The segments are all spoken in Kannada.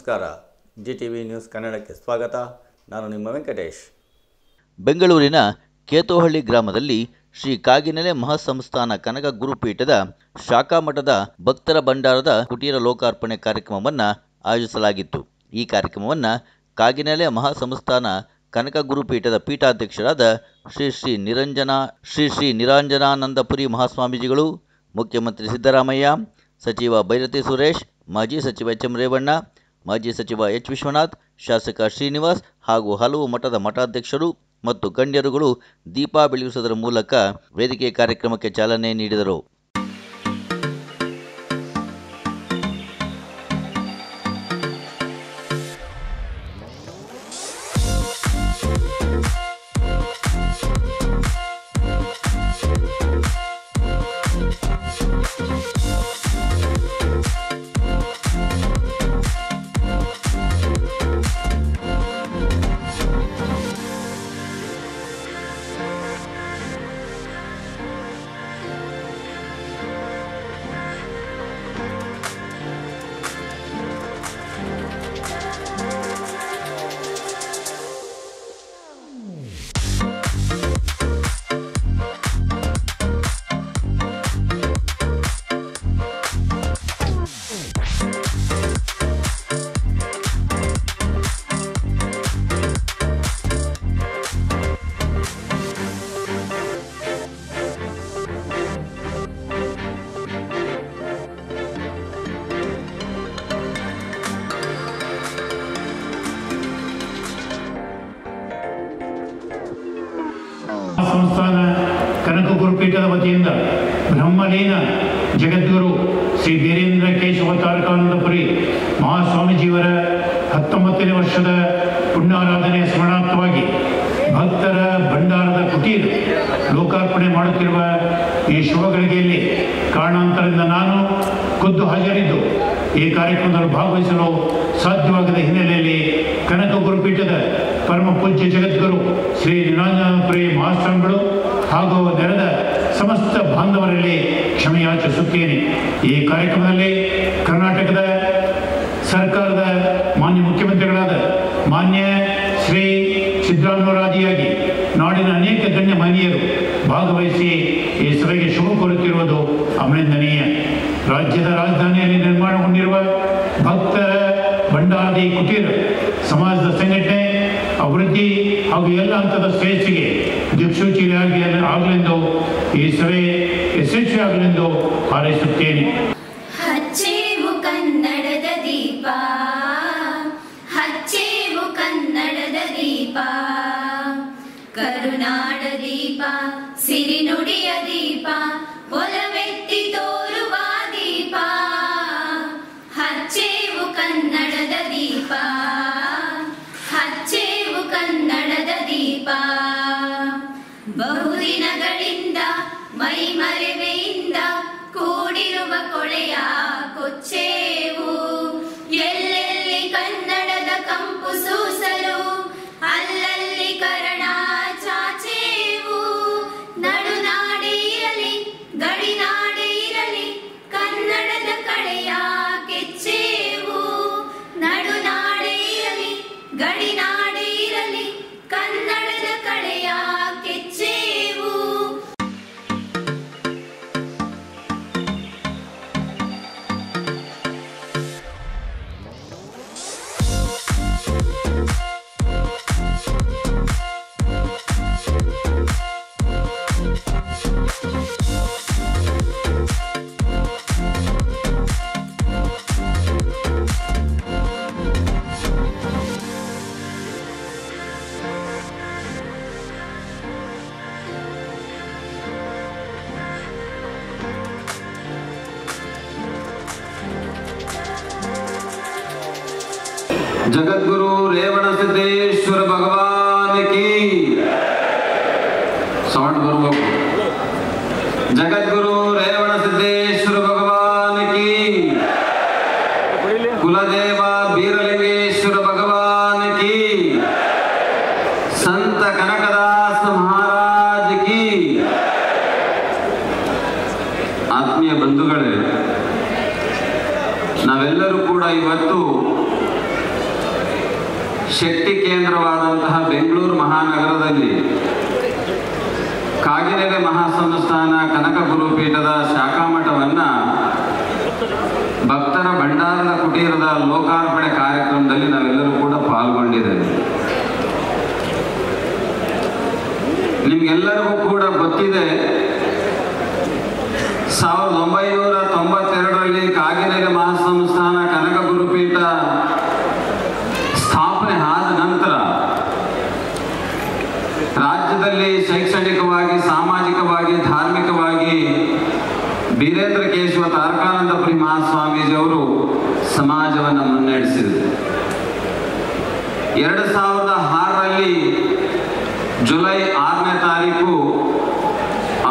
ನಮಸ್ಕಾರ. GTV ನ್ಯೂಸ್ ಕನ್ನಡಕ್ಕೆ ಸ್ವಾಗತ. ನಾನು ನಿಮ್ಮ ವೆಂಕಟೇಶ್. ಬೆಂಗಳೂರಿನ ಕೇತೋಹಳ್ಳಿ ಗ್ರಾಮದಲ್ಲಿ ಶ್ರೀ ಕಾಗಿನೆಲೆ ಮಹಾಸಂಸ್ಥಾನ ಕನಕ ಗುರುಪೀಠದ ಶಾಖಾ ಮಠದ ಭಕ್ತರ ಭಂಡಾರದ ಕುಟೀರ ಲೋಕಾರ್ಪಣೆ ಕಾರ್ಯಕ್ರಮವನ್ನು ಆಯೋಜಿಸಲಾಗಿತ್ತು. ಈ ಕಾರ್ಯಕ್ರಮವನ್ನು ಕಾಗಿನೆಲೆ ಮಹಾಸಂಸ್ಥಾನ ಕನಕ ಗುರುಪೀಠದ ಪೀಠಾಧ್ಯಕ್ಷರಾದ ಶ್ರೀ ನಿರಂಜನಾನಂದಪುರಿ ಮಹಾಸ್ವಾಮೀಜಿಗಳು, ಮುಖ್ಯಮಂತ್ರಿ ಸಿದ್ದರಾಮಯ್ಯ, ಸಚಿವ ಬೈರತಿ ಸುರೇಶ್, ಮಾಜಿ ಸಚಿವ ಎಚ್. ಎಂ. ರೇವಣ್ಣ, ಮಾಜಿ ಸಚಿವ ಎಚ್. ವಿಶ್ವನಾಥ್, ಶಾಸಕ ಶ್ರೀನಿವಾಸ್ ಹಾಗೂ ಹಲವು ಮಠದ ಮಠಾಧ್ಯಕ್ಷರು ಮತ್ತು ಗಣ್ಯರುಗಳು ದೀಪ ಬೆಳಗಿಸುವುದರ ಮೂಲಕ ವೇದಿಕೆ ಕಾರ್ಯಕ್ರಮಕ್ಕೆ ಚಾಲನೆ ನೀಡಿದರು. ಸಂಸ್ಥಾನ ಕನಕ ಗುರುಪೀಠದ ವತಿಯಿಂದ ಬ್ರಹ್ಮಲೀನ ಜಗದ್ಗುರು ಶ್ರೀ ವೀರೇಂದ್ರ ಕೇಶವ ತಾರಕಾನಂದಪುರಿ ಮಹಾಸ್ವಾಮೀಜಿಯವರ 19ನೇ ವರ್ಷದ ಪುಣ್ಯಾರಾಧನೆ ಸ್ಮರಣಾರ್ಥವಾಗಿ ಭಕ್ತರ ಭಂಡಾರದ ಕುಟೀರ ಲೋಕಾರ್ಪಣೆ ಮಾಡುತ್ತಿರುವ ಈ ಶುಭಗಳಿಗೆಯಲ್ಲಿ ಕಾರಣಾಂತರದಿಂದ ನಾನು ಖುದ್ದು ಹಾಜರಿದ್ದು ಈ ಕಾರ್ಯಕ್ರಮದಲ್ಲಿ ಭಾಗವಹಿಸಲು ಸಾಧ್ಯವಾಗದ ಹಿನ್ನೆಲೆಯಲ್ಲಿ ಕನಕ ಗುರುಪೀಠದ ಪರಮ ಪೂಜ್ಯ ಜಗದ್ಗುರು ಶ್ರೀ ನಿರಂಜನಾನಂದಪುರಿ ಮಹಾಸ್ವಾಮಿಗಳು ಹಾಗೂ ನೆರೆದ ಸಮಸ್ತ ಬಾಂಧವರಲ್ಲಿ ಕ್ಷಮೆಯಾಚಿಸುತ್ತೇನೆ. ಈ ಕಾರ್ಯಕ್ರಮದಲ್ಲಿ ಕರ್ನಾಟಕದ ಸರ್ಕಾರದ ಮಾನ್ಯ ಮುಖ್ಯಮಂತ್ರಿಗಳಾದ ಮಾನ್ಯ ಶ್ರೀ ಸಿದ್ದರಾಮಯ್ಯರಾದಿಯಾಗಿ ನಾಡಿನ ಅನೇಕ ಗಣ್ಯ ಮಹನೀಯರು ಭಾಗವಹಿಸಿ ಈ ಸಭೆಗೆ ಶುಭ ಕೋರುತ್ತಿರುವುದು ಅಭಿನಂದನೀಯ. ರಾಜ್ಯದ ರಾಜಧಾನಿಯಲ್ಲಿ ನಿರ್ಮಾಣಗೊಂಡಿರುವ ಭಕ್ತರ ಭಂಡಾರದಿ ಕುಟೀರ ಸಮಾಜದ ಸಂಘಟನೆ, ಅಭಿವೃದ್ಧಿ ಹಾಗೂ ಎಲ್ಲ ಹಂತದ ಶ್ರೇಷ್ಠಿಗೆ ದಿಕ್ಸೂಚಿಯಾಗಿ ಆಗಲೆಂದು ಈ ಸಭೆ ಯಶಸ್ವಿಯಾಗಲೆಂದು ಹಾರೈಸುತ್ತೇನೆ. ಹಚ್ಚೇವು ಕನ್ನಡದ ದೀಪ, ಹಚ್ಚೇವು ಕನ್ನಡದ ದೀಪ, ಕರುನಾಡ ದೀಪ, ಸಿರಿನುಡಿಯ ದೀಪ, ಒಲವೆತ್ತಿ ತೋರುವ ದೀಪ. ಹಚ್ಚೇವು ಕನ್ನಡದ ದೀಪ, ಹಚ್ಚೇವು ಕನ್ನಡದ ದೀಪ. ಬಹುದಿನಗಳಿಂದ ಮೈಮರೆವೆಯಿಂದ ಕೂಡಿರುವ ಕೊಳೆಯ ಕೊಚ್ಚೇವು. ಎಲ್ಲೆಲ್ಲಿ ಕನ್ನಡದ ಕಂಪು ಸೂಸಲು ಅಲ್ಲಲ್ಲಿ ಕರಣ ಚಾಚೇವು. ನಡುನಾಡೆ ಇರಲಿ ಗಡಿನಾಡೆ ಇರಲಿ ಕನ್ನಡದ ಕಳೆಯ ಕೆಚ್ಚೇವು. ನಡುನಾಡೆ ಇರಲಿ ಗಡಿನಾಡೆ ಇರಲಿ ಕನ್ನಡದ ಕಳೆಯ ಕೆಚ್ಚೇವು. जगद्गुरु रेवण सिद्धेश्वर भगवान की साउंड बरಬೇಕು. जगद्गुरु रेवण सिद्धेश्वर भगवान की, कुलदेव बीरलिंगेश्वर भगवान की, संत कनकदास महाराज की. ಆತ್ಮೀಯ ಬಂಧುಗಳೇ, ನಾವೆಲ್ಲರೂ ಕೂಡ ಇವತ್ತು ಶಕ್ತಿ ಕೇಂದ್ರವಾದಂತಹ ಬೆಂಗಳೂರು ಮಹಾನಗರದಲ್ಲಿ ಕಾಗಿನೆಲೆ ಮಹಾಸಂಸ್ಥಾನ ಕನಕ ಗುರುಪೀಠದ ಶಾಖಾಮಠವನ್ನು ಭಕ್ತರ ಭಂಡಾರದ ಕುಟೀರದ ಲೋಕಾರ್ಪಣೆ ಕಾರ್ಯಕ್ರಮದಲ್ಲಿ ನಾವೆಲ್ಲರೂ ಕೂಡ ಪಾಲ್ಗೊಂಡಿದ್ದೇವೆ. ನಿಮ್ಗೆಲ್ಲರಿಗೂ ಕೂಡ ಗೊತ್ತಿದೆ, 1992ರಲ್ಲಿ ಕಾಗಿನೆಲೆ ಮಹಾಸಂಸ್ಥಾನ ಕನಕ ಗುರುಪೀಠ ಸ್ಥಾಪನೆ ಆದ ನಂತರ ರಾಜ್ಯದಲ್ಲಿ ಶೈಕ್ಷಣಿಕವಾಗಿ, ಸಾಮಾಜಿಕವಾಗಿ, ಧಾರ್ಮಿಕವಾಗಿ ಬೀರೇಂದ್ರ ಕೇಶವ ತಾರಕಾನಂದಪುರಿ ಮಹಾಸ್ವಾಮೀಜಿಯವರು ಸಮಾಜವನ್ನು ಮುನ್ನಡೆಸಿದರು. 2006ರಲ್ಲಿ ಜುಲೈ 6ನೇ ತಾರೀಕು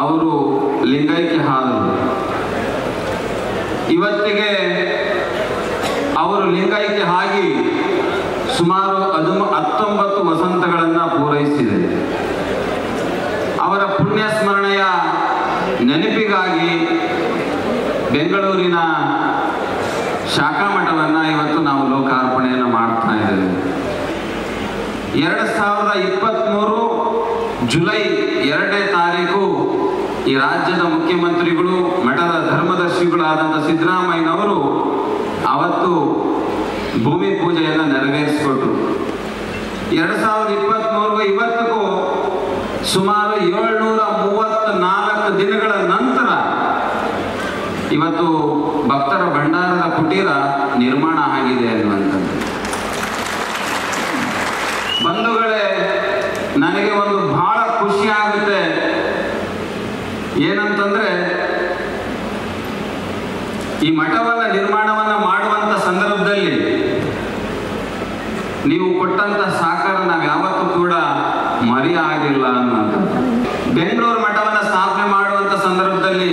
ಅವರು ಲಿಂಗೈಕ್ಯ ಆದರು. ಇವತ್ತಿಗೆ ಅವರು ಲಿಂಗೈಕ್ಯ ಆಗಿ ಸುಮಾರು 19 ವಸಂತಗಳನ್ನು ಪೂರೈಸಿದೆ. ಅವರ ಪುಣ್ಯ ಸ್ಮರಣೆಯ ನೆನಪಿಗಾಗಿ ಬೆಂಗಳೂರಿನ ಶಾಖಾಮಠವನ್ನು ಇವತ್ತು ನಾವು ಲೋಕಾರ್ಪಣೆಯನ್ನು ಮಾಡ್ತಾ ಇದ್ದೇವೆ. 2023 ಜುಲೈ 2ನೇ ತಾರೀಕು ಈ ರಾಜ್ಯದ ಮುಖ್ಯಮಂತ್ರಿಗಳು, ಮಠದ ಧರ್ಮದರ್ಶಿಗಳಾದಂಥ ಸಿದ್ದರಾಮಯ್ಯನವರು ಅವತ್ತು ಭೂಮಿ ಪೂಜೆಯನ್ನು ನೆರವೇರಿಸಿಕೊಟ್ರು. 2023 ಇವತ್ತಿಗೂ ಸುಮಾರು 734 ದಿನಗಳ ನಂತರ ಇವತ್ತು ಭಕ್ತರ ಭಂಡಾರದ ಕುಟೀರ ನಿರ್ಮಾಣ ಆಗಿದೆ ಅನ್ನುವಂಥದ್ದು. ಬಂಧುಗಳೇ, ನನಗೆ ಒಂದು ಬಹಳ ಖುಷಿ ಆಗುತ್ತೆ. ಏನಂತಂದ್ರೆ, ಈ ಮಠವನ್ನು ನಿರ್ಮಾಣವನ್ನು ಮಾಡುವಂತ ಸಂದರ್ಭದಲ್ಲಿ ನೀವು ಕೊಟ್ಟಂತ ಸಹಕಾರ ನಾವು ಯಾವತ್ತೂ ಕೂಡ ಮರೆಯಾಗಿಲ್ಲ ಅನ್ನುವಂಥದ್ದು. ಬೆಂಗಳೂರು ಮಠವನ್ನು ಸ್ಥಾಪನೆ ಮಾಡುವಂತ ಸಂದರ್ಭದಲ್ಲಿ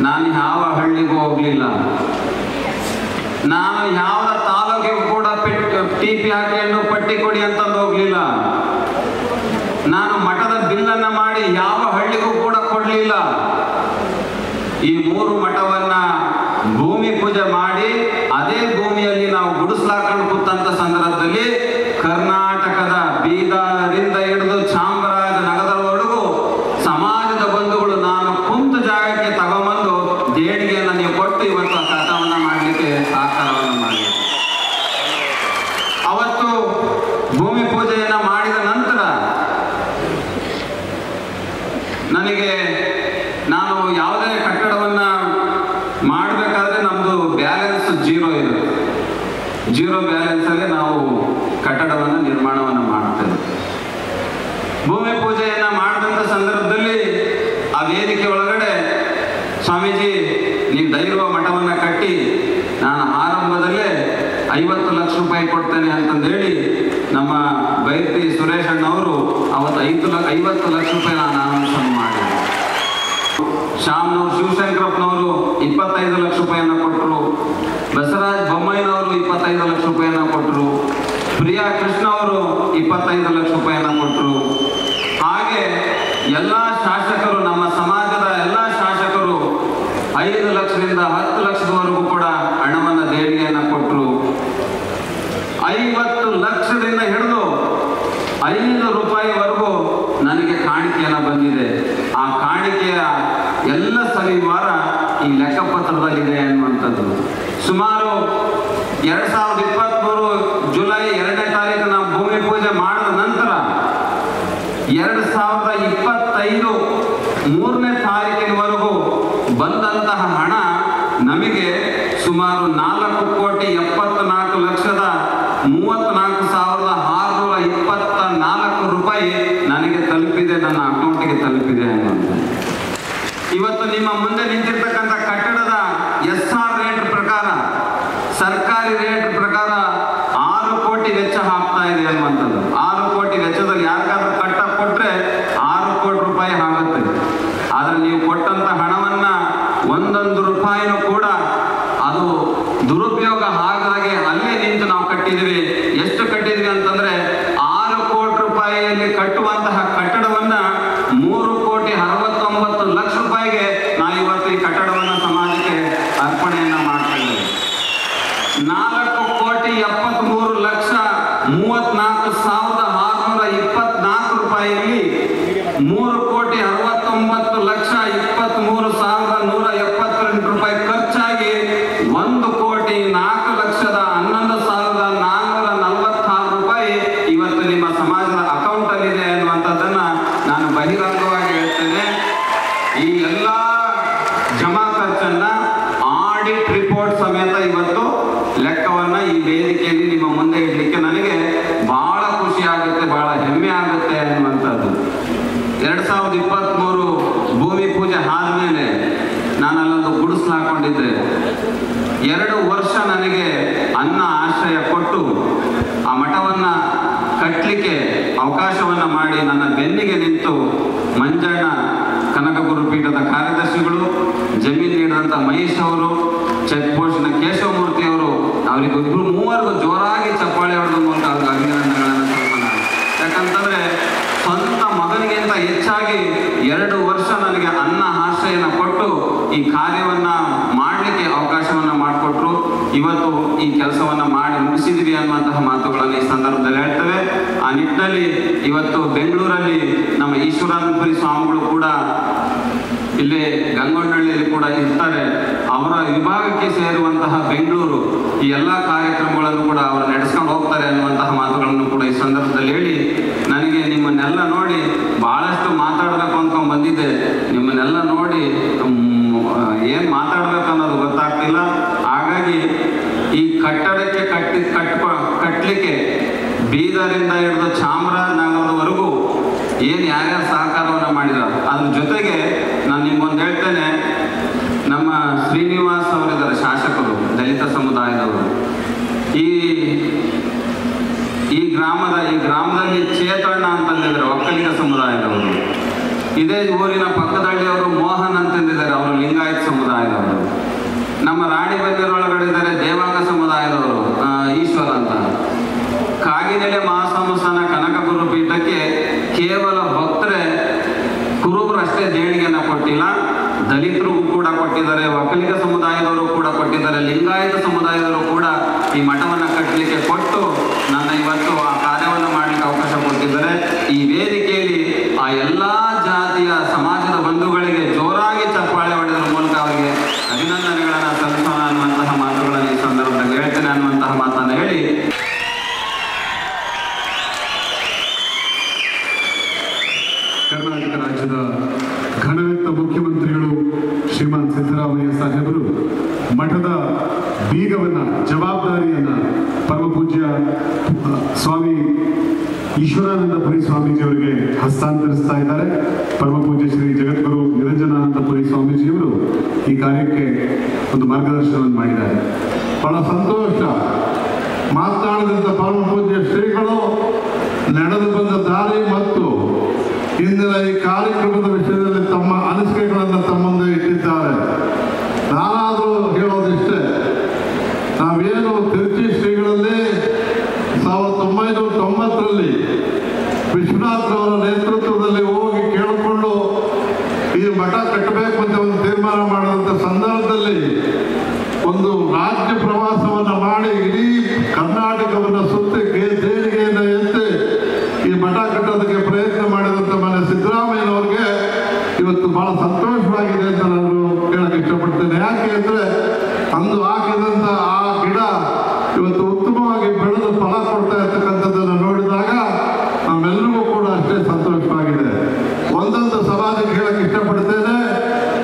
ನಾನು ಯಾವ ಹಳ್ಳಿಗೂ ಹೋಗ್ಲಿಲ್ಲ, ನಾನು ಯಾವ ತಾಲೂಕಿಗೂ ಕೂಡ ಟಿಪಿ ಹಾಕಿಕೊಂಡು ಪಟ್ಟಿ ಕೊಡಿ ಅಂತಂದು ಹೋಗ್ಲಿಲ್ಲ, ನಾನು ಮಠದ ಬಿಲ್ಲನ್ನ ಮಾಡಿ ಯಾವ ಹಳ್ಳಿಗೂ ಕೂಡ ಕೊಡ್ಲಿಲ್ಲ. ಈ 3 ಮಠವನ್ನ ಭೂಮಿ ಪೂಜೆ ಮಾಡಿ ಅದೇ ಭೂಮಿಯಲ್ಲಿ ನಾವು ಗುಡಿಸ್ಲಾಕೊಂಡು ಕೂತಂತ ಸಂದರ್ಭದಲ್ಲಿ ಕರ್ನಾಟಕದ ಬೀದರಿಂದ ಹಿಡಿದು ಚಾಮರಾಜನಗರದವರೆಗೂ ಸಮಾಜದ ಬಂಧುಗಳು ನಾನು ಕುಂತ ಜಾಗಕ್ಕೆ ತಗೊಂಬಂದು ದೇಣಿಗೆಯನ್ನು ನೀವು ಕೊಟ್ಟು ಇವತ್ತು ಆ ಕಥವನ್ನು ಮಾಡಲಿಕ್ಕೆ ಸಹಕಾರವನ್ನು ಮಾಡಿ. ಅವತ್ತು ಭೂಮಿ ಪೂಜೆಯನ್ನ ಮಾಡಿದ ನಂತರ ನನಗೆ, ನಾನು ಯಾವುದೇ ಕಟ್ಟಡವನ್ನ ಮಾಡಬೇಕಾದ್ರೆ ನಮ್ದು ಬ್ಯಾಲೆನ್ಸ್ ಜೀರೋ ಇರುತ್ತೆ. ಜೀರೋ ಬ್ಯಾಲೆನ್ಸ್ ಅಲ್ಲಿ ನಾವು ಕಟ್ಟಡವನ್ನು ನಿರ್ಮಾಣವನ್ನು ಮಾಡ್ತೇವೆ. ಭೂಮಿ ಪೂಜೆಯನ್ನ ಮಾಡಿದಂಥ ಸಂದರ್ಭದಲ್ಲಿ ಆ ವೇದಿಕೆ ಒಳಗಡೆ, ಸ್ವಾಮೀಜಿ ನೀವು ಧೈರ್ಯ ಮಠವನ್ನು ಕಟ್ಟಿ ನಾನು ಆರಂಭದಲ್ಲೇ 50 ಲಕ್ಷ ರೂಪಾಯಿ ಕೊಡ್ತೇನೆ ಅಂತಂದೇಳಿ ನಮ್ಮ ಬೈರತಿ ಸುರೇಶ್ ಅಣ್ಣವರು ಅವತ್ತು 50 ಲಕ್ಷ ರೂಪಾಯಿ ನಾನು ಅನೌನ್ಸ್ ಮಾಡಿದೆ. ಶಾಮ್ನವರು ಶಿವಶಂಕರಪ್ಪನವರು 25 ಲಕ್ಷ ರೂಪಾಯಿಯನ್ನು ಕೊಟ್ಟರು. ಬಸವರಾಜ ಬೊಮ್ಮಾಯಿನವರು 25 ಲಕ್ಷ ರೂಪಾಯಿಯನ್ನು ಕೊಟ್ಟರು. ಪ್ರಿಯಾ ಕೃಷ್ಣ ಅವರು 25 ಲಕ್ಷ ರೂಪಾಯಿಯನ್ನು ಕೊಟ್ಟರು. ಹಾಗೆ ಎಲ್ಲ ಶಾಸಕರು, ನಮ್ಮ ಸಮಾಜದ ಎಲ್ಲ ಶಾಸಕರು 5 ಲಕ್ಷದಿಂದ 10 ಲಕ್ಷದವರೆಗೂ ಕೂಡ ಹಣವನ್ನು ದೇಣಿಗೆಯನ್ನು ಕೊಟ್ಟರು. 50 ಲಕ್ಷದಿಂದ ಹಿಡಿದು 5 ರೂಪಾಯಿವರೆಗೂ ನನಗೆ ಕಾಣಿಕೆಯನ್ನು ಬಂದಿದೆ. ಆ ಕಾಣಿಕೆಯ ಎಲ್ಲ ಸವಿವಾರ ಈ ಲೆಕ್ಕಪತ್ರದಲ್ಲಿದೆ ಅನ್ನುವಂಥದ್ದು. ಸುಮಾರು 2023 ಜುಲೈ 2ನೇ ತಾರೀಕು ನಾವು ಭೂಮಿ ಪೂಜೆ ಮಾಡಿದ ನಂತರ 2025 3ನೇ ತಾರೀಕಿನವರೆಗೂ ಬಂದಂತಹ ಹಣ ನಮಗೆ ಸುಮಾರು 4,34,34,624 ರೂಪಾಯಿ ನನಗೆ ತಲುಪಿದೆ, ನನ್ನ ಅಕೌಂಟಿಗೆ ತಲುಪಿದೆ ಅನ್ನುವಂಥದ್ದು. ಇವತ್ತು ನಿಮ್ಮ ಮುಂದೆ ನಿಂತಿರ್ತಕ್ಕಂಥ ಕಟ್ಟಡದ SR ರೇಟ್ ಪ್ರಕಾರ, ಸರ್ಕಾರಿ ರೇಟ್ ಪ್ರಕಾರ 6 ಕೋಟಿ ವೆಚ್ಚ ಆಗ್ತಾ ಇದೆ ಅನ್ನುವಂಥದ್ದು. 6 ಕೋಟಿ ವೆಚ್ಚದಲ್ಲಿ ಯಾರಿಗಾದ್ರೂ ಕಟ್ಟ ಕೊಟ್ರೆ 6 ಕೋಟಿ ರೂಪಾಯಿ ಆಗುತ್ತೆ. ಆದ್ರೆ ನೀವು ಕೊಟ್ಟಂತ ಹಣವನ್ನ 1 ರೂಪಾಯಿನೂ ಕೂಡ ಅದು ದುರುಪಯೋಗ ಹಾಗಾಗಿ ಅಲ್ಲೇ ನಿಂತು ನಾವು ಕಟ್ಟಿದ್ವಿ. ಎಷ್ಟು ಕಟ್ಟಿದ್ವಿ ಅಂತಂದ್ರೆ 6 ಕೋಟಿ ರೂಪಾಯಿಯಲ್ಲಿ ಕಟ್ಟುವಂತಹ ಕಟ್ಟಡವನ್ನ 3,69,00,000 ರೂಪಾಯಿಗೆ ನಾವು ಇವತ್ತು ಈ ಕಟ್ಟಡವನ್ನು ಸಮಾಜಕ್ಕೆ ಅರ್ಪಣೆಯನ್ನ ಮಾಡ್ತಾ ಇದ್ದೇವೆ. 4,73,34,000 ಪೋರ್ಟಲ್ ಇದೆ ಅನ್ನುವಂಥದ್ದನ್ನು ನಾನು ಬಹಿರಂಗವಾಗಿ ಹೇಳ್ತೇನೆ. ಈ ಎಲ್ಲ ಜಮಾ ಖರ್ಚನ್ನು ಆಡಿಟ್ ರಿಪೋರ್ಟ್ ಸಮೇತ ಇವತ್ತು ಲೆಕ್ಕವನ್ನು ಈ ವೇದಿಕೆಯಲ್ಲಿ ನಿಮ್ಮ ಮುಂದೆ ಇಡಲಿಕ್ಕೆ ನನಗೆ ಬಹಳ ಖುಷಿ ಆಗುತ್ತೆ, ಬಹಳ ಹೆಮ್ಮೆ ಆಗುತ್ತೆ ಅನ್ನುವಂಥದ್ದು. 2023 ಭೂಮಿ ಪೂಜೆ ಆದಮೇಲೆ ನಾನು ಅಲ್ಲೊಂದು ಗುಡಿಸಲು ಹಾಕೊಂಡಿದ್ದೆ. 2 ವರ್ಷ ನನಗೆ ಅನ್ನ ಆಶ್ರಯ ಕೊಟ್ಟು ಆ ಮಠವನ್ನು ಕಟ್ಟಲಿಕ್ಕೆ ಅವಕಾಶವನ್ನು ಮಾಡಿ ನನ್ನ ಬೆನ್ನಿಗೆ ನಿಂತು ಮಂಜಣ್ಣ ಕನಕ ಗುರುಪೀಠದ ಕಾರ್ಯದರ್ಶಿಗಳು, ಜಮೀನು ನೀಡಿದಂಥ ಮಹೇಶ್ ಅವರು, ಚೆಕ್ ಪೋಸ್ಟ್ನ ಕೇಶವಮೂರ್ತಿ ಅವರು, ಅವರಿಗೊಬ್ಬರು ಮೂವರಿಗೂ ಜೋರಾಗಿ ಚಪ್ಪಾಳೆ ಹೊಡೆದ ಮೂಲಕ ಅವ್ರಿಗೆ ಅಭಿನಂದನೆಗಳನ್ನು ಸಲ್ಲಿಸೋಣ. ಯಾಕಂತಂದರೆ ಸ್ವಂತ ಮಗನಿಗಿಂತ ಹೆಚ್ಚಾಗಿ 2 ವರ್ಷ ನನಗೆ ಅನ್ನ ಆಶ್ರಯನ ಕೊಟ್ಟು ಈ ಕಾರ್ಯವನ್ನು ಮಾಡಲಿಕ್ಕೆ ಅವಕಾಶವನ್ನು ಮಾಡಿಕೊಟ್ರು. ಇವತ್ತು ಈ ಕೆಲಸವನ್ನು ಮಾಡಿ ಮುಗಿಸಿದ್ವಿ ಅನ್ನುವಂತಹ ಮಾತುಗಳನ್ನು ಈ ಸಂದರ್ಭದಲ್ಲಿ ಹೇಳ್ತೇವೆ. ಆ ನಿಟ್ಟಿನಲ್ಲಿ ಇವತ್ತು ಬೆಂಗಳೂರಲ್ಲಿ ನಮ್ಮ ಈಶ್ವರಾನಂದಪುರಿ ಸ್ವಾಮಿಗಳು ಕೂಡ ಇಲ್ಲಿ ಗಂಗೊಂಡಳ್ಳಿಯಲ್ಲಿ ಕೂಡ ಇರ್ತಾರೆ. ಅವರ ವಿಭಾಗಕ್ಕೆ ಸೇರುವಂತಹ ಬೆಂಗಳೂರು ಈ ಎಲ್ಲ ಕಾರ್ಯಕ್ರಮಗಳನ್ನು ಕೂಡ ಅವರು ನಡೆಸ್ಕೊಂಡು ಹೋಗ್ತಾರೆ ಅನ್ನುವಂತಹ ಮಾತುಗಳನ್ನು ಕೂಡ ಈ ಸಂದರ್ಭದಲ್ಲಿ ಹೇಳಿ, ನನಗೆ ನಿಮ್ಮನ್ನೆಲ್ಲ ನೋಡಿ ಬಹಳಷ್ಟು ಮಾತಾಡಬೇಕು ಅಂದ್ಕೊಂಡು ಬಂದಿದ್ದೆ. ನಿಮ್ಮನ್ನೆಲ್ಲ ನೋಡಿ ಏನು ಮಾತಾಡಬೇಕು ಅನ್ನೋದು ಗೊತ್ತಾಗ್ತಿಲ್ಲ. ಹಾಗಾಗಿ ಈ ಕಟ್ಟಡಕ್ಕೆ ಕಟ್ಟಲಿಕ್ಕೆ ಬೀದರಿಂದ ಹಿಡಿದು ಚಾಮರಾಜನಗರದವರೆಗೂ ಏನು ಯಾರ್ಯಾರು ಸಹಕಾರವನ್ನು ಮಾಡಿದ್ದಾರೆ. ಅದ್ರ ಜೊತೆಗೆ ನಾನು ನಿಮ್ಗೊಂದು ಹೇಳ್ತೇನೆ, ನಮ್ಮ ಶ್ರೀನಿವಾಸ್ ಅವರಿದ್ದಾರೆ ಶಾಸಕರು, ದಲಿತ ಸಮುದಾಯದವರು. ಈ ಗ್ರಾಮದಲ್ಲಿ ಚೇತಣ್ಣ ಅಂತಂದಿದ್ದಾರೆ, ಒಕ್ಕಲಿಗ ಸಮುದಾಯದವರು. ಇದೇ ಊರಿನ ಪಕ್ಕದಳ್ಳಿಯವರು ಮೋಹನ್ ಅಂತಂದಿದ್ದಾರೆ, ಅವರು ಲಿಂಗಾಯತ ಸಮುದಾಯದವರು. ನಮ್ಮ ರಾಣಿಬೆನ್ನೂರೊಳಗಡೆ ಇದ್ದಾರೆ ದೇವಾಂಗ ಸಮುದಾಯದವರು, ಈಶ್ವರ ಅಂತ. ಕಾಗಿನೆಲೆ ಮಹಾಸಂಸ್ಥಾನ ಕನಕ ಗುರುಪೀಠಕ್ಕೆ ಕೇವಲ ಭಕ್ತರೇ ಕುರುಬರಷ್ಟೇ ದೇಣಿಗೆಯನ್ನು ಕೊಟ್ಟಿಲ್ಲ, ದಲಿತರಿಗೂ ಕೂಡ ಕೊಟ್ಟಿದ್ದಾರೆ, ಒಕ್ಕಲಿಗ ಸಮುದಾಯದವರು ಕೂಡ ಕೊಟ್ಟಿದ್ದಾರೆ, ಲಿಂಗಾಯತ ಸಮುದಾಯದವರು ಕೂಡ ಈ ಮಠವನ್ನು ಕಟ್ಟಲಿಕ್ಕೆ ಕೊಟ್ಟು ನನ್ನ ಇವತ್ತು ಆ ಕಾರ್ಯವನ್ನು ಮಾಡಲಿಕ್ಕೆ ಅವಕಾಶ ಕೊಟ್ಟಿದ್ದಾರೆ. ಈ ವೇದಿಕೆಯಲ್ಲಿ ಆ ಎಲ್ಲ ಜಾತಿಯ ಸಮಾಜದ ಬಂಧುಗಳಿಗೆ ಜೋರಾಗಿ ಚಪ್ಪಾಳೆ ಹೊಡೆದ್ರ ಮೂಲಕ ಅವರಿಗೆ ಅಭಿನಂದನೆಗಳನ್ನು ಸಲ್ಲಿಸೋಣ ಅನ್ನುವಂತಹ ಮಾತುಗಳನ್ನು ಈ ಸಂದರ್ಭದಲ್ಲಿ ಹೇಳ್ತೇನೆ ಅನ್ನುವಂತಹ ಮಾತನ್ನು ಹೇಳಿ, ಕರ್ನಾಟಕ ರಾಜ್ಯದ ಘನವಿತ್ತ ಮುಖ್ಯಮಂತ್ರಿಗಳು ಶ್ರೀಮಾನ್ ಸಿದ್ದರಾಮಯ್ಯ ಸಾಹೇಬರು ಮಠದ ಬೀಗವನ್ನು, ಜವಾಬ್ದಾರಿಯನ್ನು ಪರಮಪೂಜ್ಯ ಸ್ವಾಮಿ ಈಶ್ವರಾನಂದಪುರಿ ಸ್ವಾಮೀಜಿಯವರಿಗೆ ಹಸ್ತಾಂತರಿಸ್ತಾ ಇದ್ದಾರೆ. ಪರಮಪೂಜ್ಯ ಶ್ರೀ ಜಗದ್ಗುರು ನಿರಂಜನಾನಂದಪುರಿ ಸ್ವಾಮೀಜಿಯವರು ಈ ಕಾರ್ಯಕ್ಕೆ ಒಂದು ಮಾರ್ಗದರ್ಶನವನ್ನು ಮಾಡಿದ್ದಾರೆ. ಬಹಳ ಸಂತೋಷ. ಮಾತನಾಡಿದಂಥ ಪರಮಪೂಜ್ಯ ಶ್ರೀಗಳು ನಡೆದು ಬಂದ ದಾರಿ ಮತ್ತು ಇಂದಿನ ಈ ಕಾರ್ಯಕ್ರಮದ ವಿಷಯದಲ್ಲಿ ತಮ್ಮ ಅನಿಸಿಕೆಗಳನ್ನು ತಮ್ಮ ಮುಂದೆ ಇಟ್ಟಿದ್ದಾರೆ. ನಾನಾದರೂ ಹೇಳೋದಿಷ್ಟೇ, ನಾವೇನು ತಿರುಚಿ ಶ್ರೀಗಳಲ್ಲಿ 1990ರಲ್ಲಿ ವಿಶ್ವನಾಥ್ರವರ ನೇತೃತ್ವದಲ್ಲಿ ಹೋಗಿ ಕೇಳಿಕೊಂಡು ಈ ಮಠ ಕಟ್ಟಬೇಕು ಅಂತ ಒಂದು ತೀರ್ಮಾನ ಮಾಡಿದಂಥ ಸಂದರ್ಭದಲ್ಲಿ ಒಂದು ರಾಜ್ಯ ಪ್ರವಾಸವನ್ನು ಮಾಡಿ ಇಡೀ ಕರ್ನಾಟಕವನ್ನು ಸುತ್ತಿ ದೇಣಿಗೆಯನ್ನು ಎತ್ತಿ ಈ ಮಠ ಕಟ್ಟೋದಕ್ಕೆ ಪ್ರಯತ್ನ ಮಾಡಿದಂಥ ಮನೆ ಸಿದ್ದರಾಮಯ್ಯನವ್ರಿಗೆ ಇವತ್ತು ಬಹಳ ಸಂತೋಷವಾಗಿದೆ ಅಂತ ನಾನು ಹೇಳಕ್ಕೆ ಇಷ್ಟಪಡ್ತೇನೆ. ಯಾಕೆ ಅಂದರೆ ಅಂದು ಹಾಕಿದಂಥ ಆ ಗಿಡ ಇವತ್ತು ಉತ್ತಮವಾಗಿ ಬೆಳೆದು ಫಲ ಕೊಡ್ತಾ ಇರ್ತಕ್ಕಂಥದ್ದನ್ನು ನೋಡಿದಾಗ ನಮ್ಮೆಲ್ಲರಿಗೂ ಕೂಡ ಅಷ್ಟೇ ಸಂತೋಷವಾಗಿದೆ. ಒಂದೊಂದು ಸಮಾಜಕ್ಕೆ ಹೇಳಕ್ಕೆ ಇಷ್ಟಪಡ್ತೇನೆ,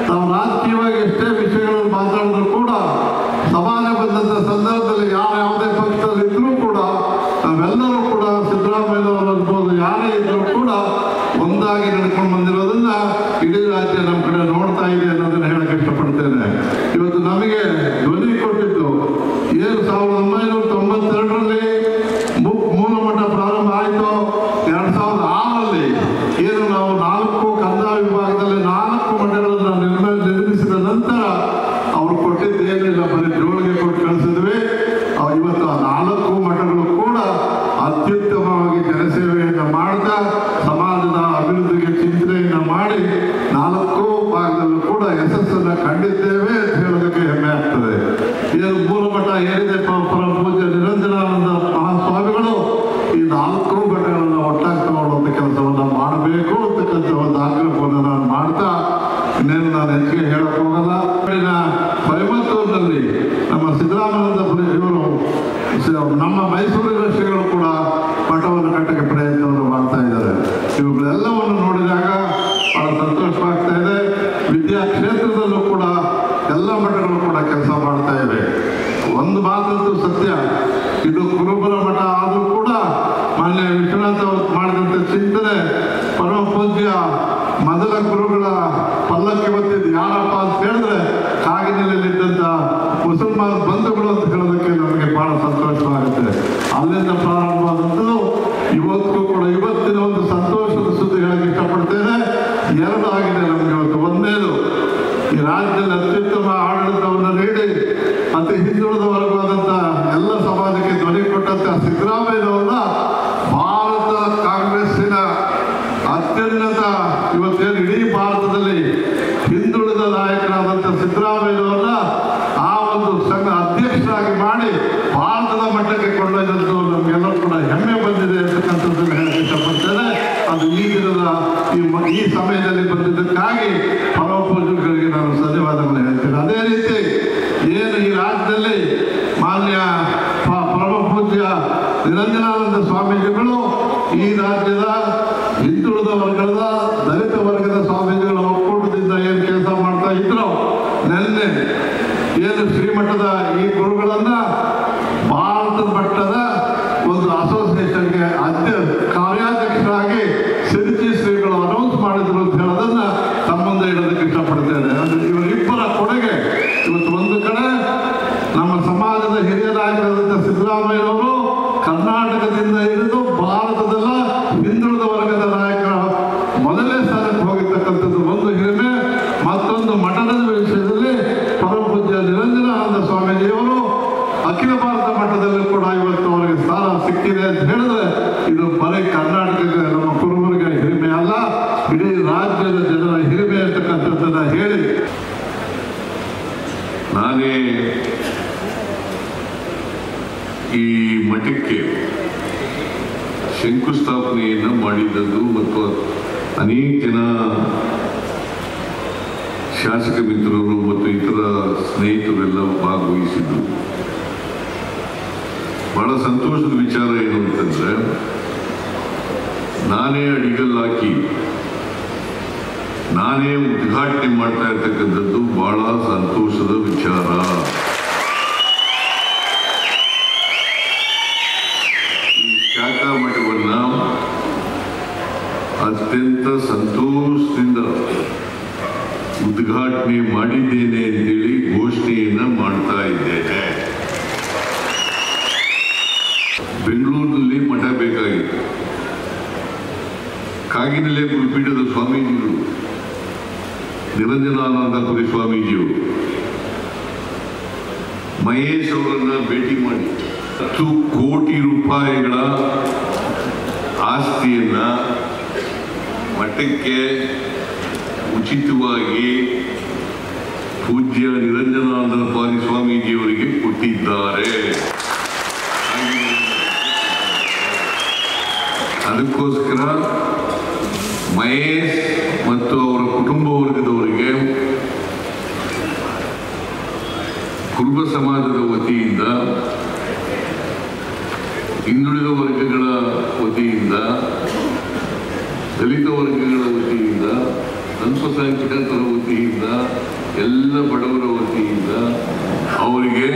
ನಾವು ರಾಜಕೀಯವಾಗಿ ಎಷ್ಟೇ ವಿಷಯಗಳನ್ನು ಮಾತಾಡಿದ್ರು ಕೂಡ ಸಮಾಜ ಬಂದಂಥ ಸಂದರ್ಭದಲ್ಲಿ ಯಾವುದೇ ಪಕ್ಷದಲ್ಲಿ ಇದ್ರೂ ಕೂಡ ನಾವೆಲ್ಲರೂ ಕೂಡ ಸಿದ್ದರಾಮಯ್ಯನವರು ಅನ್ಬೋದು ಯಾರೇ ಇದ್ರೂ ಕೂಡ ಒಂದಾಗಿ ನಡ್ಕೊಂಡು ಬಂದಿರೋದನ್ನ ಇಡೀ ರಾಜ್ಯ ನಮ್ಮ ಕಡೆ ನೋಡ್ತಾ ಇದೆ ಅನ್ನೋದನ್ನ ಹೇಳಕ್ಕೆ ಇಷ್ಟಪಡ್ತೇನೆ. ಇವತ್ತು ನಮಗೆ ಧ್ವನಿ ಕೊಟ್ಟಿದ್ದು ಏನು 1992ರಲ್ಲಿ ಮೂಲ ಮಠ ಪ್ರಾರಂಭ ಆಯಿತು. 2006ರಲ್ಲಿ ಏನು ನಾವು 4 ಕಂದಾಯ ವಿಭಾಗದಲ್ಲಿ 4 ಮಠಗಳನ್ನು ನಿರ್ಮಿಸಿದ ನಂತರ ಅವ್ರು ಕೊಟ್ಟಿದ್ದು ಏನಿಲ್ಲ, ಬರೀ ಜೋಳಿಗೆ ಕೊಟ್ಟು ಕಳಿಸಿದ್ವಿ. ಇವತ್ತು ಆ 4 ಮಠಗಳು ಕೂಡ ಅತ್ಯುತ್ತಮವಾಗಿ ಜನಸೇವೆಯನ್ನು ಮಾಡ್ತಾ ಸಮಾಜದ ಅಭಿವೃದ್ಧಿಗೆ ಚಿಂತನೆಯನ್ನು ಮಾಡಿ 4 ಭಾಗದಲ್ಲೂ ಕೂಡ ಇವುಗಳೆಲ್ಲವನ್ನು ನೋಡಿದಾಗ ಬಹಳ ಸಂತೋಷವಾಗ್ತಾ ಇದೆ. ವಿದ್ಯಾ ಕ್ಷೇತ್ರದಲ್ಲೂ ಕೂಡ ಎಲ್ಲ ಮಠಗಳು ಕೂಡ ಕೆಲಸ ಮಾಡ್ತಾ ಇವೆ. ಒಂದು ಮಾತಂತೂ ಸತ್ಯ, ಇದು ಕುರುಬರ ಮಠ ಆದರೂ ಕೂಡ ಮಾನ್ಯ ವಿಶ್ವನಾಥ ಅವರು ಮಾಡಿದಂಥ ಚಿಂತನೆ ಪರಮ ಪೂಜ್ಯ ಮೊದಲ ಗುರುಗಳ ಪಲ್ಲಕ್ಕಿ ಹೊತ್ತಿದ್ದು ಯಾರಪ್ಪ ಅಂತ ಹೇಳಿದ್ರೆ ಕಾಗಿನೆಲೆಯಲ್ಲಿದ್ದಂಥ ಮುಸಲ್ಮಾನ ಬಂಧುಗಳು ಅಂತ ಹೇಳೋದಕ್ಕೆ ನಮಗೆ ಬಹಳ ಸಂತೋಷವಾಗುತ್ತೆ. ಅಲ್ಲಿಂದ ಪ್ರಾರಂಭವಾದಂಥದ್ದು ಇವತ್ತು ಕೂಡ ಇವತ್ತಿನ ಒಂದು ಸಂತೋಷದ ಸುದ್ದಿ ಹೇಳಕ್ಕೆ ಇಷ್ಟಪಡ್ತೇನೆ. ಎರಡು ಆಗಿದೆ ನಮಗೆ ಇವತ್ತು. ಒಂದೇದು, ಈ ರಾಜ್ಯದಲ್ಲಿ ಅತ್ಯುತ್ತಮ ಆಡಳಿತವನ್ನು ನೀಡಿ ಅತಿ ಹಿಂದುಳಿದ ವರ್ಗವಾದಂಥ ಎಲ್ಲ ಸಮಾಜಕ್ಕೆ ಧ್ವನಿ ಕೊಟ್ಟಂಥ ಸಿದ್ದರಾಮಯ್ಯನವರನ್ನ ಭಾರತ ಕಾಂಗ್ರೆಸ್ಸಿನ ಅತ್ಯುನ್ನತ ಇವತ್ತೇನು ಇಡೀ ಭಾರತದಲ್ಲಿ ಹಿಂದುಳಿದ ನಾಯಕರಾದಂಥ ಸಿದ್ದರಾಮಯ್ಯನವರನ್ನ ಆ ಒಂದು ಸಂಘ ಅಧ್ಯಕ್ಷರಾಗಿ ಮಾಡಿ ಭಾರತದ ಮಟ್ಟಕ್ಕೆ ಕೊಂಡೊಯ್ದಂತೂ ನಮಗೆಲ್ಲರೂ ಕೂಡ ಹೆಮ್ಮೆ ಬಂದಿದೆ ಅಂತಕ್ಕಂಥದ್ದನ್ನು ಹೇಳಕ್ಕೆ ಇಷ್ಟಪಡ್ತೇನೆ. ಅದು ಈ ದಿನದ ಈ ಸಮಯದಲ್ಲಿ ಬಂದಿದ್ದಕ್ಕಾಗಿ ಪರಮ ಪೂಜ್ಯರಿಗೆ ನಾನು ಧನ್ಯವಾದಗಳು ಹೇಳ್ತೇನೆ. ಅದೇ ರೀತಿ ಏನು ಈ ರಾಜ್ಯದಲ್ಲಿ ಮಾನ್ಯ ಪರಮ ಪೂಜ್ಯ ನಿರಂಜನಾನಂದ ಸ್ವಾಮೀಜಿಗಳು ಈ ರಾಜ್ಯದ ಹಿಂದುಳಿದ ವರ್ಗದ ದಲಿತ ವರ್ಗದ ಸ್ವಾಮೀಜಿಗಳ ಒಕ್ಕೂಟದಿಂದ ಏನು ಕೆಲಸ ಮಾಡ್ತಾ ಇದ್ರು, ನೆನ್ನೆ ಏನು ಶ್ರೀಮಠದ ಈ ಗುರುಗಳನ್ನ ಭಾರತ ಮಟ್ಟದ ಒಂದು ಅಸೋಸಿಯೇಷನ್ಗೆ ಕಾರ್ಯಾಧ್ಯಕ್ಷರಾಗಿ ಸಿರಿಚಿ ಶ್ರೀಗಳು ಅನೌನ್ಸ್ ಮಾಡಿದ್ರು ಅಂತ ಹೇಳೋದನ್ನ ತಮ್ಮ ಮುಂದೆ ಇಡೋದಕ್ಕೆ ಇಷ್ಟಪಡ್ತೇನೆ. ಅಂದ್ರೆ ಇವರಿಬ್ಬರ ಕೊಡುಗೆ ಇವತ್ತು ಒಂದು ಕಡೆ ನಮ್ಮ ಸಮಾಜದ ಹಿರಿಯ ನಾಯಕರಾದಂಥ ಸಿದ್ದರಾಮಯ್ಯನವರು ಕರ್ನಾಟಕದಿಂದ ಹಿಡಿದು ಭಾರತದಲ್ಲ ಹಿಂದುಳಿದ ವರ್ಗದ ನಾಯಕರ ಮೊದಲನೇ ಸ್ಥಾನಕ್ಕೆ ಹೋಗಿರ್ತಕ್ಕಂಥದ್ದು ಒಂದು ಹಿರಿಮೆ. ಮತ್ತೊಂದು ಮಠದ ವಿಷಯದಲ್ಲಿ ಪರಮ ಪೂಜ್ಯ ನಿರಂಜನಾನಂದ ಸ್ವಾಮೀಜಿಯವರು ಅಖಿಲ ಭಾರತ ಮಟ್ಟದಲ್ಲಿ ಕೂಡ ಇವತ್ತು ಅವರಿಗೆ ಸ್ಥಾನ ಸಿಕ್ಕಿದೆ ಅಂತ ಹೇಳಿದ್ರೆ ಇದು ಬರೀ ಕರ್ನಾಟಕಕ್ಕೆ ನಮ್ಮ ಕುರುಬರಿಗೆ ಹಿರಿಮೆ ಅಲ್ಲ, ಇಡೀ ರಾಜ್ಯದ ಜನರ ಹಿರಿಮೆ ಅಂತಕ್ಕಂಥದ್ದನ್ನ ಹೇಳಿ ನಾನೇ ಈ ಮಠಕ್ಕೆ ಶಂಕುಸ್ಥಾಪನೆಯನ್ನು ಮಾಡಿದ್ದದ್ದು ಮತ್ತು ಅನೇಕ ಜನ ಶಾಸಕ ಮಿತ್ರರು ಮತ್ತು ಇತರ ಸ್ನೇಹಿತರೆಲ್ಲ ಭಾಗವಹಿಸಿದ್ದು. ಬಹಳ ಸಂತೋಷದ ವಿಚಾರ ಏನು ಅಂತಂದ್ರೆ, ನಾನೇ ಅಡಿಗಲ್ಲು ಹಾಕಿ ನಾನೇ ಉದ್ಘಾಟನೆ ಮಾಡ್ತಾ ಇರ್ತಕ್ಕಂಥದ್ದು ಬಹಳ ಸಂತೋಷದ ವಿಚಾರ. ಈ ಶಾಖಾ ಮಠವನ್ನ ಅತ್ಯಂತ ಸಂತೋಷದಿಂದ ಉದ್ಘಾಟನೆ ಮಾಡಿದ್ದೇನೆ ಅಂತೇಳಿ ಘೋಷಣೆಯನ್ನ ಮಾಡ್ತಾ ಇದ್ದೇನೆ. ಬೆಂಗಳೂರಿನಲ್ಲಿ ಮಠ ಬೇಕಾಗಿತ್ತು. ಕಾಗಿನೆಲೆ ಗುರುಪೀಠದ ಸ್ವಾಮೀಜಿಗಳು ನಿರಂಜನಾನಂದಪುರಿ ಸ್ವಾಮೀಜಿಯವರು ಮಹೇಶ್ ಅವರನ್ನ ಭೇಟಿ ಮಾಡಿ 10 ಕೋಟಿ ರೂಪಾಯಿಗಳ ಆಸ್ತಿಯನ್ನ ಮಠಕ್ಕೆ ಉಚಿತವಾಗಿ ಪೂಜ್ಯ ನಿರಂಜನಾನಂದಪುರಿ ಸ್ವಾಮೀಜಿಯವರಿಗೆ ಕೊಟ್ಟಿದ್ದಾರೆ. ಅದಕ್ಕೋಸ್ಕರ ಮಹೇಶ್ ಮತ್ತು ಅವರ ಕುಟುಂಬ ವರ್ಗದವರಿಗೆ ಕುರುಬ ಸಮಾಜದ ವತಿಯಿಂದ, ಹಿಂದುಳಿದ ವರ್ಗಗಳ ವತಿಯಿಂದ, ದಲಿತ ವರ್ಗಗಳ ವತಿಯಿಂದ, ಅಲ್ಪಸಂಖ್ಯಾತರ ವತಿಯಿಂದ, ಎಲ್ಲ ಬಡವರ ವತಿಯಿಂದ ಅವರಿಗೆ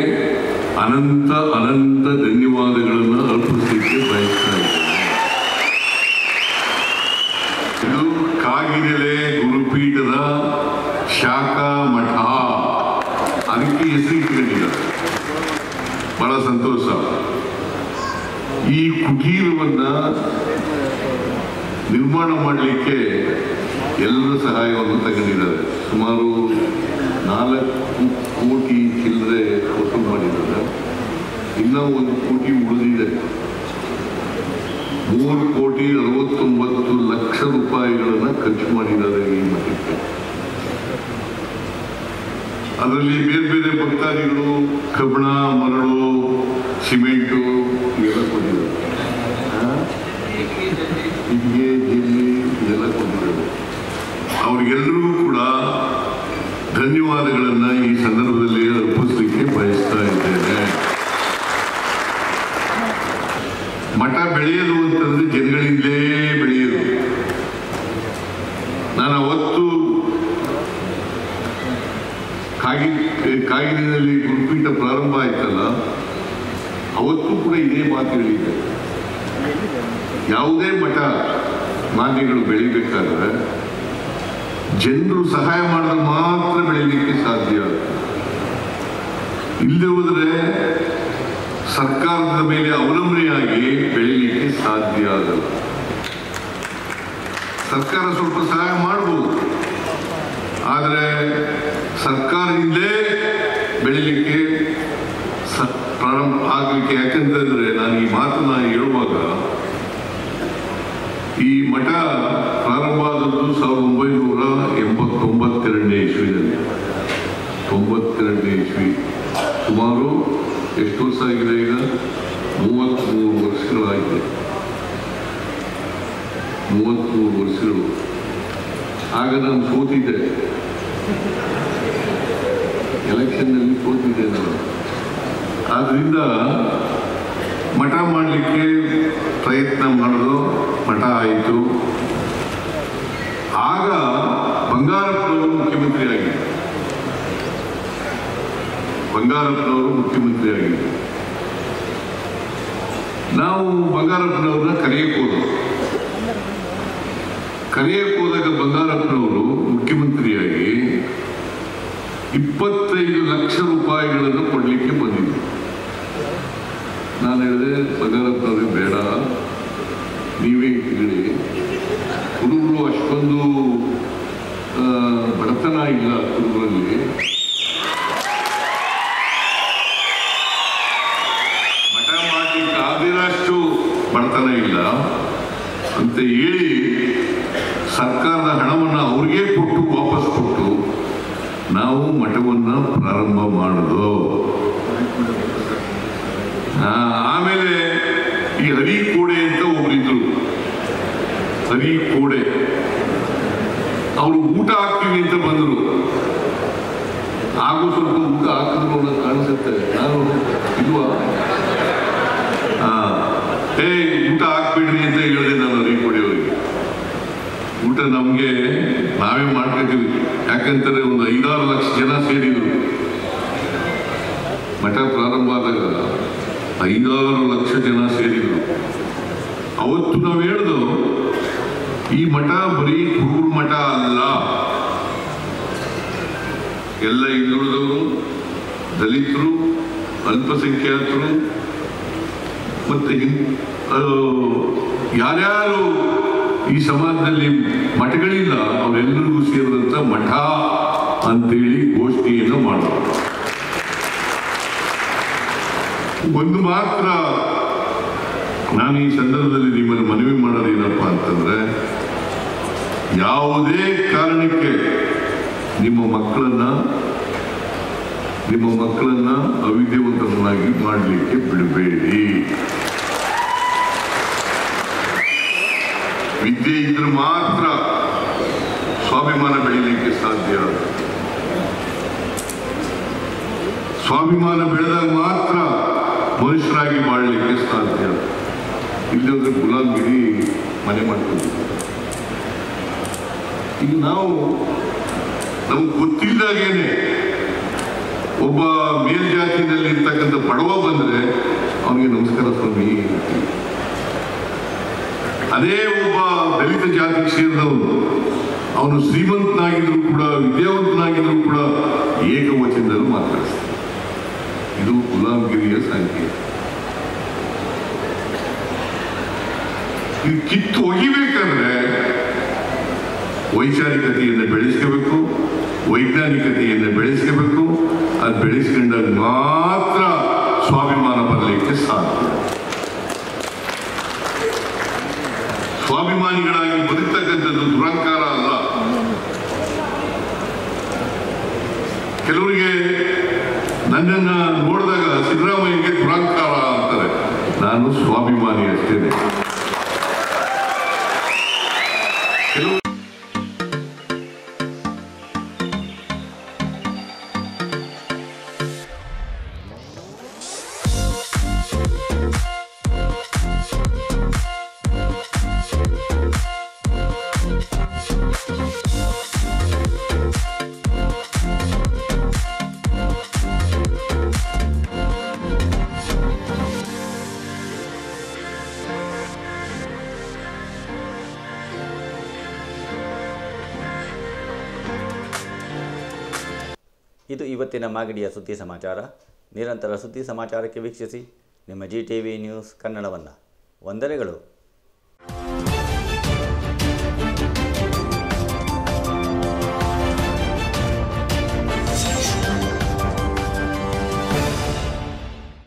ಅನಂತ ಅನಂತ ಧನ್ಯವಾದಗಳನ್ನು ಅರ್ಪಿಸಲಿಕ್ಕೆ ಬಯಸ್ತಾ ಇದ್ದೇನೆ. ಇದು ಕಾಗಿನೆಲೆ ಗುರುಪೀಠದ ಶಾಖಾ ಮಠ, ಅದಕ್ಕೆ ಹೆಸರು ಇಟ್ಕೊಂಡಿದ್ದಾರೆ. ಬಹಳ ಸಂತೋಷ. ಈ ಕುಟೀರವನ್ನ ನಿರ್ಮಾಣ ಮಾಡಲಿಕ್ಕೆ ಎಲ್ಲರ ಸಹಾಯವನ್ನು ತಗೊಂಡಿದ್ದಾರೆ. ಸುಮಾರು 4 ಕೋಟಿ ಚಿಲ್ಲರೆ ವಸೂಲು ಮಾಡಿದ್ದಾರೆ. ಇನ್ನೂ 1 ಕೋಟಿ ಉಳಿದಿದೆ. 3,69,00,000 ರೂಪಾಯಿಗಳನ್ನು ಖರ್ಚು ಮಾಡಿದ್ದಾರೆ ಈ ಮಠಕ್ಕೆ. ಅದರಲ್ಲಿ ಬೇರೆ ಬೇರೆ ಭಕ್ತಾದಿಗಳು ಕಬ್ಬಣ, ಮರಳು, ಸಿಮೆಂಟು ಇವೆಲ್ಲ ಕೊಟ್ಟಿದ್ದಾರೆ. ಇಟ್ಟಿಗೆ, ಜಲ್ಲಿ ಇದೆಲ್ಲ ಕೊಟ್ಟಿದ್ದಾರೆ. ಅವ್ರಿಗೆಲ್ಲರಿಗೂ ಕೂಡ ಧನ್ಯವಾದಗಳನ್ನು ಈ ಸಂದರ್ಭದಲ್ಲಿ ಅರ್ಪಿಸಲಿಕ್ಕೆ ಬಯಸ್ತಾ ಇದ್ದೇನೆ. ಮಠ ಬೆಳೆಯೋದು ಅಂತಂದ್ರೆ ಜನಗಳಿಂದಲೇ ಬೆಳೆಯೋದು. ಕಾಯಿಲೆಯಲ್ಲಿ ಗುರುಪೀಠ ಪ್ರಾರಂಭ ಆಯ್ತಲ್ಲ, ಅವತ್ತು ಕೂಡ ಇದೇ ಮಾತು ಹೇಳಿದೆ. ಯಾವುದೇ ಮಠ ಮಾನ್ಯಗಳು ಬೆಳಿಬೇಕಾದ್ರೆ ಜನರು ಸಹಾಯ ಮಾಡಿದ್ರೆ ಮಾತ್ರ ಬೆಳೀಲಿಕ್ಕೆ ಸಾಧ್ಯ. ಇಲ್ಲದೆ ಹೋದ್ರೆ ಸರ್ಕಾರದ ಮೇಲೆ ಅವಲಂಬನೆಯಾಗಿ ಬೆಳೀಲಿಕ್ಕೆ ಸಾಧ್ಯ ಆಗಲ್ಲ. ಸರ್ಕಾರ ಸ್ವಲ್ಪ ಸಹಾಯ ಮಾಡ್ಬೋದು, ಆದರೆ ಸರ್ಕಾರದಿಂದಲೇ ಬೆಳೀಲಿಕ್ಕೆ ಪ್ರಾರಂಭ ಆಗಲಿಕ್ಕೆ. ಯಾಕೆಂತಂದ್ರೆ ನಾನು ಈ ಮಾತನ್ನ ಹೇಳುವಾಗ, ಈ ಮಠ ಪ್ರಾರಂಭ ಆದದ್ದು 1982ನೇ ಇಸ್ವಿನಲ್ಲಿ. 92ನೇ ಇಸ್ವಿ. ಸುಮಾರು ಎಷ್ಟು ವರ್ಷ ಆಗಿದೆ ಈಗ? 33 ವರ್ಷಗಳಾಗಿದೆ. 33 ವರ್ಷಗಳು. ಆಗ ನಾನು ಸೋತಿದ್ದೆ, ಎಲೆಕ್ಷನ್ನಲ್ಲಿ ಸೋತಿದ್ದೆ ನಾನು. ಆದ್ರಿಂದ ಮಠ ಮಾಡಲಿಕ್ಕೆ ಪ್ರಯತ್ನ ಮಾಡೋದು, ಮಠ ಆಯಿತು. ಆಗ ಬಂಗಾರಪ್ಪನವರು ಮುಖ್ಯಮಂತ್ರಿ ಆಗಿದ್ದರು. ನಾವು ಬಂಗಾರಪ್ಪನವ್ರನ್ನ ಕರೆಯಕ್ಕೆ ಹೋದಾಗ ಬಂಗಾರಪ್ಪನವರು ಮುಖ್ಯಮಂತ್ರಿಯಾಗಿ 25 ಲಕ್ಷ ರೂಪಾಯಿಗಳನ್ನು ಕೊಡಲಿಕ್ಕೆ ಬಂದಿದ್ದರು. ನಾನು ಹೇಳಿದೆ, ಬಂಗಾರಪ್ಪನವ್ರಿಗೆ ಬೇಡ, ನೀವೇ ಇಟ್ಕೊಳ್ಳಿ, ಹುಡುಗರು ಅಷ್ಟೊಂದು ಬಡತನ ಇಲ್ಲ ಹುಡುಗರಲ್ಲಿ, ಮಠ ಮಾಡಲಿಕ್ಕೆ ಆಗಿರೋಷ್ಟು ಬಡತನ ಇಲ್ಲ ಅಂತ ಹೇಳಿ ಸರ್ಕಾರದ ಹಣವನ್ನು ಅವ್ರಿಗೆ ಕೊಟ್ಟು ವಾಪಸ್ ಕೊಟ್ಟು ನಾವು ಮಠವನ್ನು ಪ್ರಾರಂಭ ಮಾಡೋದು. ಆಮೇಲೆ ಈ ಹರಿಕೋಡೆ ಅಂತ ಒಬ್ಬರಿದ್ರು, ಹರಿಕೋಡೆ, ಅವರು ಊಟ ಹಾಕ್ತೀವಿ ಅಂತ ಬಂದರು. ಹಾಗೂ ಸ್ವಲ್ಪ ಊಟ ಹಾಕಿದ್ರು ಅನ್ನೋ ಕಾಣಿಸುತ್ತೆ. ನಾನು ಇಲ್ವಾ, ಊಟ ಹಾಕ್ಬಿಡ್ರಿ ಅಂತ ಹೇಳಿದೆ ನಾನು ಹರಿಕೋಡೆಯವರಿಗೆ. ಊಟ ನಮಗೆ ನಾವೇ ಮಾಡ್ಕೊತೀವಿ. ಯಾಕಂತಾರೆ ಒಂದು 5-6 ಲಕ್ಷ ಜನ ಸೇರಿದ್ರು. ಮಠ ಪ್ರಾರಂಭ ಆದಾಗ 5-6 ಲಕ್ಷ ಜನ ಸೇರಿದ್ರು. ಅವತ್ತು ನಾವು ಹೇಳ್ದು, ಈ ಮಠ ಬರೀ ಹುಡುಗರು ಮಠ ಅಲ್ಲ, ಎಲ್ಲ ಹಿಂದುಳಿದವರು, ದಲಿತರು, ಅಲ್ಪಸಂಖ್ಯಾತರು ಮತ್ತೆ ಯಾರ್ಯಾರು ಈ ಸಮಾಜದಲ್ಲಿ ಮಠಗಳಿಲ್ಲ ಅವರೆಲ್ಲರಿಗೂ ಸೇರಿದಂತ ಮಠ ಅಂತೇಳಿ ಘೋಷಣೆಯನ್ನು ಮಾಡೋದು. ಒಂದು ಮಾತ್ರ ನಾನು ಈ ಸಂದರ್ಭದಲ್ಲಿ ನಿಮ್ಮನ್ನು ಮನವಿ ಮಾಡೋದೇನಪ್ಪ ಅಂತಂದ್ರೆ, ಯಾವುದೇ ಕಾರಣಕ್ಕೆ ನಿಮ್ಮ ಮಕ್ಕಳನ್ನ ಅವಿದ್ಯಾವಂತರನ್ನಾಗಿ ಮಾಡಲಿಕ್ಕೆ ಬಿಡಬೇಡಿ. ವಿದ್ಯೆ ಇದ್ರೆ ಮಾತ್ರ ಸ್ವಾಭಿಮಾನ ಬೆಳೀಲಿಕ್ಕೆ ಸಾಧ್ಯ. ಸ್ವಾಭಿಮಾನ ಬೆಳೆದಾಗ ಮಾತ್ರ ಮನುಷ್ಯರಾಗಿ ಮಾಡಲಿಕ್ಕೆ ಸಾಧ್ಯ. ಇಲ್ಲದ್ರೆ ಗುಲಾಮಗಿರಿ ಮನೆ ಮಾಡ್ಕೊಂಡಿದ್ದೀವಿ. ಈಗ ನಮ್ಗೆ ಗೊತ್ತಿಲ್ಲದಾಗೇನೆ ಒಬ್ಬ ಮೇಲ್ಜಾತಿನಲ್ಲಿ ಇರ್ತಕ್ಕಂಥ ಬಡವ ಬಂದ್ರೆ ಅವನಿಗೆ ನಮಸ್ಕಾರ ಸ್ವಾಮಿ. ಅದೇ ಒಬ್ಬ ದಲಿತ ಜಾತಿಗೆ ಸೇರಿದವನು, ಅವನು ಶ್ರೀಮಂತನಾಗಿದ್ರು ಕೂಡ, ವಿದ್ಯಾವಂತನಾಗಿದ್ರು ಕೂಡ ಏಕವಚನದಲ್ಲಿ ಮಾತಾಡ್ತಾನೆ. ಇದು ಗುಲಾಮಗಿರಿಯ ಸಂಕೇತ. ಇದು ಕಿತ್ತು ಒಗಿಬೇಕಂದ್ರೆ ವೈಚಾರಿಕತೆಯನ್ನು ಬೆಳೆಸ್ಕೋಬೇಕು, ವೈಜ್ಞಾನಿಕತೆಯನ್ನು ಬೆಳೆಸ್ಕೋಬೇಕು. ಅದು ಬೆಳೆಸ್ಕೊಂಡಾಗ ಮಾತ್ರ ಸ್ವಾಭಿಮಾನ ಬರಲಿಕ್ಕೆ ಸಾಧ್ಯ. ಸ್ವಾಭಿಮಾನಿಗಳಾಗಿ ಬದುಕ್ತಕ್ಕಂಥದ್ದು ದುರಂಕಾರ ಅಲ್ಲ. ಕೆಲವರಿಗೆ ನನ್ನನ್ನು ನೋಡಿದಾಗ ಸಿದ್ದರಾಮಯ್ಯಗೆ ದುರಂಕಾರ ಅಂತಾರೆ. ನಾನು ಸ್ವಾಭಿಮಾನಿ ಅಷ್ಟೇನೆ. ಇದು ಇವತ್ತಿನ ಮಾಗಡಿಯ ಸುದ್ದಿ ಸಮಾಚಾರ. ನಿರಂತರ ಸುದ್ದಿ ಸಮಾಚಾರಕ್ಕೆ ವೀಕ್ಷಿಸಿ ನಿಮ್ಮ GTV ನ್ಯೂಸ್ ಕನ್ನಡವನ್ನು. ವಂದನೆಗಳು.